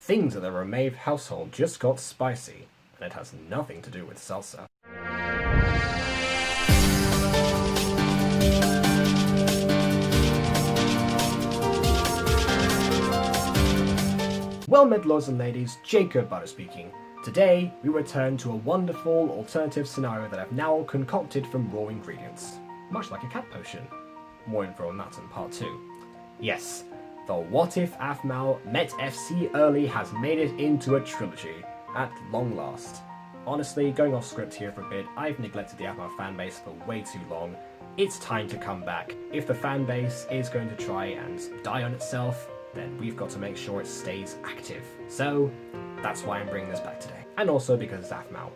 Things at the Romave household just got spicy, and it has nothing to do with salsa. Well met, lords and ladies, Jacob Butter speaking. Today, we return to a wonderful alternative scenario that I've now concocted from raw ingredients. Much like a cat potion. More info on that in part 2. Yes, the What If Aphmau Met FC Early has made it into a trilogy, at long last. Honestly, going off script here for a bit, I've neglected the Aphmau fanbase for way too long. It's time to come back. If the fanbase is going to try and die on itself, then we've got to make sure it stays active. So, that's why I'm bringing this back today. And also because it's Aphmau.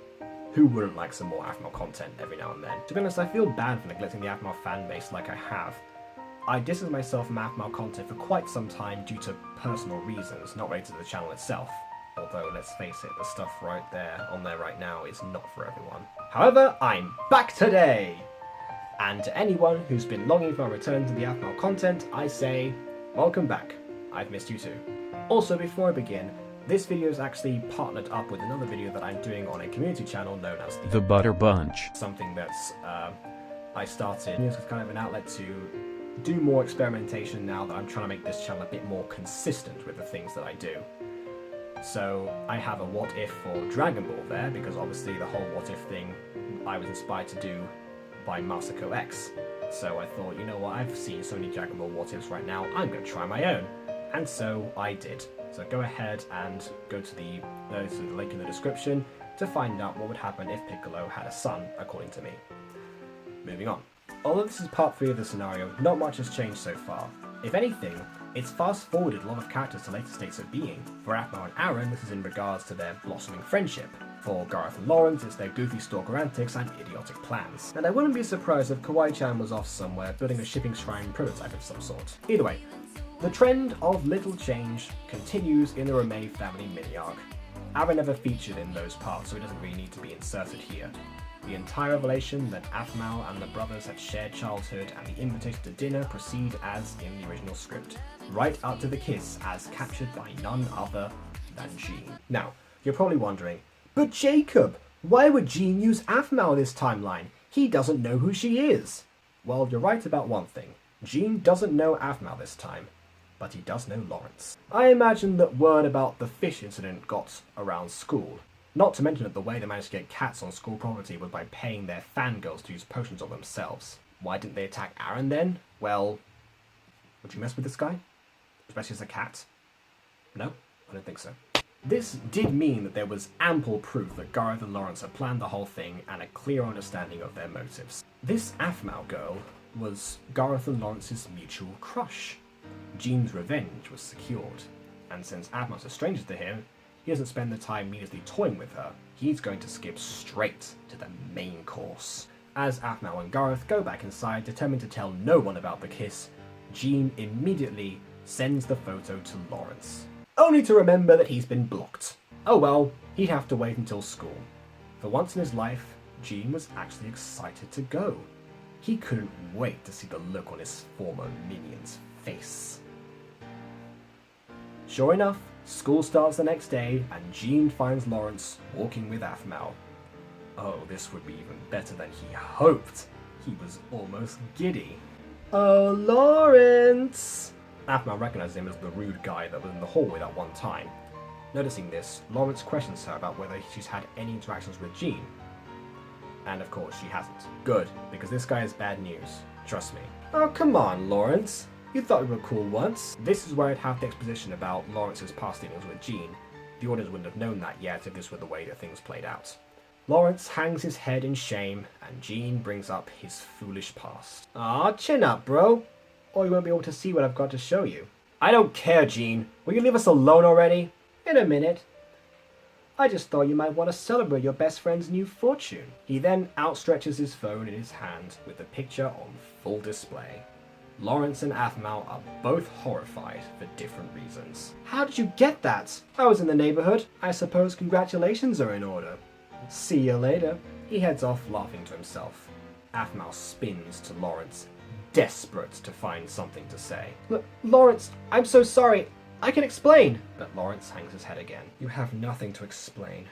Who wouldn't like some more Aphmau content every now and then? To be honest, I feel bad for neglecting the Aphmau fanbase like I have. I distanced myself from Aphmau content for quite some time due to personal reasons, not related to the channel itself. Although, let's face it, the stuff right there, on there right now, is not for everyone. However, I'm back today! And to anyone who's been longing for a return to the Aphmau content, I say, welcome back. I've missed you too. Also, before I begin, this video is actually partnered up with another video that I'm doing on a community channel known as The Butter Bunch. Something that's, I started as kind of an outlet to do more experimentation now that I'm trying to make this channel a bit more consistent with the things that I do. So, I have a what if for Dragon Ball there, because obviously the whole what if thing I was inspired to do by Masako X. So I thought, you know what, I've seen so many Dragon Ball what ifs right now, I'm going to try my own. And so I did. So go ahead and go to the link in the description to find out what would happen if Piccolo had a son, according to me. Moving on. Although this is part 3 of the scenario, not much has changed so far. If anything, it's fast forwarded a lot of characters to later states of being. For Aphmau and Aaron, this is in regards to their blossoming friendship. For Gareth and Lawrence, it's their goofy stalker antics and idiotic plans. And I wouldn't be surprised if Kawaii-chan was off somewhere building a shipping shrine prototype of some sort. Either way, the trend of little change continues in the Romave family mini-arc. Aaron never featured in those parts, so he doesn't really need to be inserted here. The entire revelation that Aphmau and the brothers had shared childhood and the invitation to dinner proceed as in the original script, right up to the kiss as captured by none other than Jean. Now, you're probably wondering, but Jacob, why would Jean use Aphmau in this timeline? He doesn't know who she is. Well, you're right about one thing. Jean doesn't know Aphmau this time, but he does know Lawrence. I imagine that word about the fish incident got around school. Not to mention that the way they managed to get cats on school property was by paying their fangirls to use potions on themselves. Why didn't they attack Aaron then? Well, would you mess with this guy? Especially as a cat? No? I don't think so. This did mean that there was ample proof that Gareth and Lawrence had planned the whole thing and a clear understanding of their motives. This Aphmau girl was Gareth and Lawrence's mutual crush. Jean's revenge was secured, and since Aphmau's a stranger to him, he doesn't spend the time immediately toying with her. He's going to skip straight to the main course. As Aphmau and Gareth go back inside, determined to tell no one about the kiss, Jean immediately sends the photo to Lawrence, only to remember that he's been blocked. Oh well, he'd have to wait until school. For once in his life, Jean was actually excited to go. He couldn't wait to see the look on his former minion's face. Sure enough, school starts the next day, and Jean finds Lawrence walking with Aphmau. Oh, this would be even better than he hoped. He was almost giddy. Oh, Lawrence! Aphmau recognizes him as the rude guy that was in the hallway that one time. Noticing this, Lawrence questions her about whether she's had any interactions with Jean. And of course, she hasn't. Good, because this guy is bad news. Trust me. Oh, come on, Lawrence. You thought we were cool once. This is where I'd have the exposition about Lawrence's past dealings with Jean. The audience wouldn't have known that yet if this were the way that things played out. Lawrence hangs his head in shame, and Jean brings up his foolish past. Aw, chin up, bro. Or you won't be able to see what I've got to show you. I don't care, Jean. Will you leave us alone already? In a minute. I just thought you might want to celebrate your best friend's new fortune. He then outstretches his phone in his hand with the picture on full display. Lawrence and Aphmau are both horrified for different reasons. How did you get that? I was in the neighborhood. I suppose congratulations are in order. See you later. He heads off laughing to himself. Aphmau spins to Lawrence, desperate to find something to say. Lawrence, I'm so sorry. I can explain! But Lawrence hangs his head again. You have nothing to explain.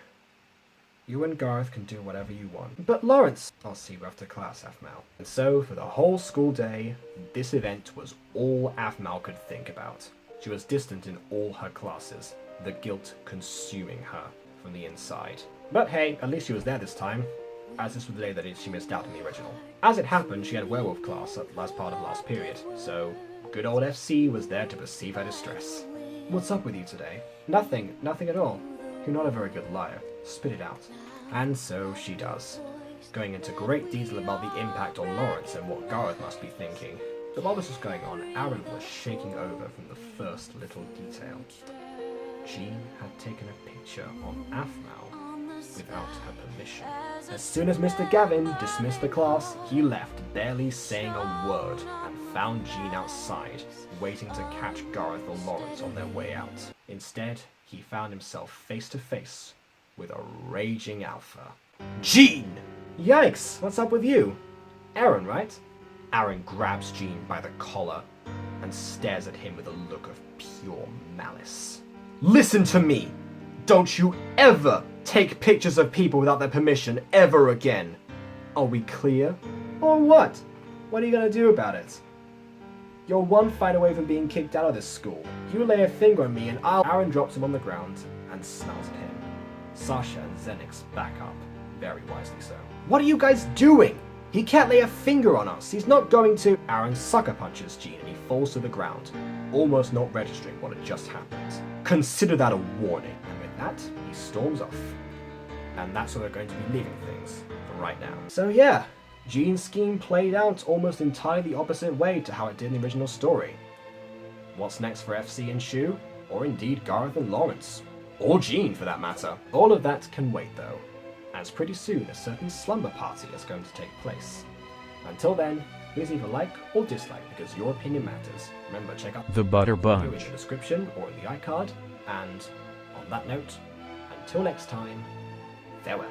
You and Garth can do whatever you want. But Lawrence! I'll see you after class, Aphmau. And so, for the whole school day, this event was all Aphmau could think about. She was distant in all her classes, the guilt consuming her from the inside. But hey, at least she was there this time, as this was the day that she missed out in the original. As it happened, she had werewolf class at the last part of last period, so good old FC was there to perceive her distress. What's up with you today? Nothing at all. You're not a very good liar. Spit it out. And so she does, going into great detail about the impact on Lawrence and what Garth must be thinking. But while this was going on, Aaron was shaking over from the first little detail. Jean had taken a picture on Aphmau without her permission. As soon as Mr. Gavin dismissed the class, he left, barely saying a word, and found Jean outside, waiting to catch Garth or Lawrence on their way out. Instead, he found himself face to face with a raging alpha. Jean! Yikes, what's up with you? Aaron, right? Aaron grabs Jean by the collar and stares at him with a look of pure malice. Listen to me! Don't you ever take pictures of people without their permission ever again! Are we clear? Or what? What are you gonna do about it? You're one fight away from being kicked out of this school. You lay a finger on me and Aaron drops him on the ground and smiles at him. Sasha and Xenix back up, very wisely so. What are you guys doing? He can't lay a finger on us. He's not going to. Aaron sucker punches Jean and he falls to the ground, almost not registering what had just happened. Consider that a warning. And with that, he storms off. And that's where we're going to be leaving things for right now. So yeah, Jean's scheme played out almost entirely the opposite way to how it did in the original story. What's next for FC and Shu? Or indeed Garth and Lawrence? Or Jean, for that matter. All of that can wait, though, as pretty soon a certain slumber party is going to take place. Until then, please either like or dislike, because your opinion matters. Remember, check out The Butter Bunch in the description or in the iCard. And on that note, until next time, farewell.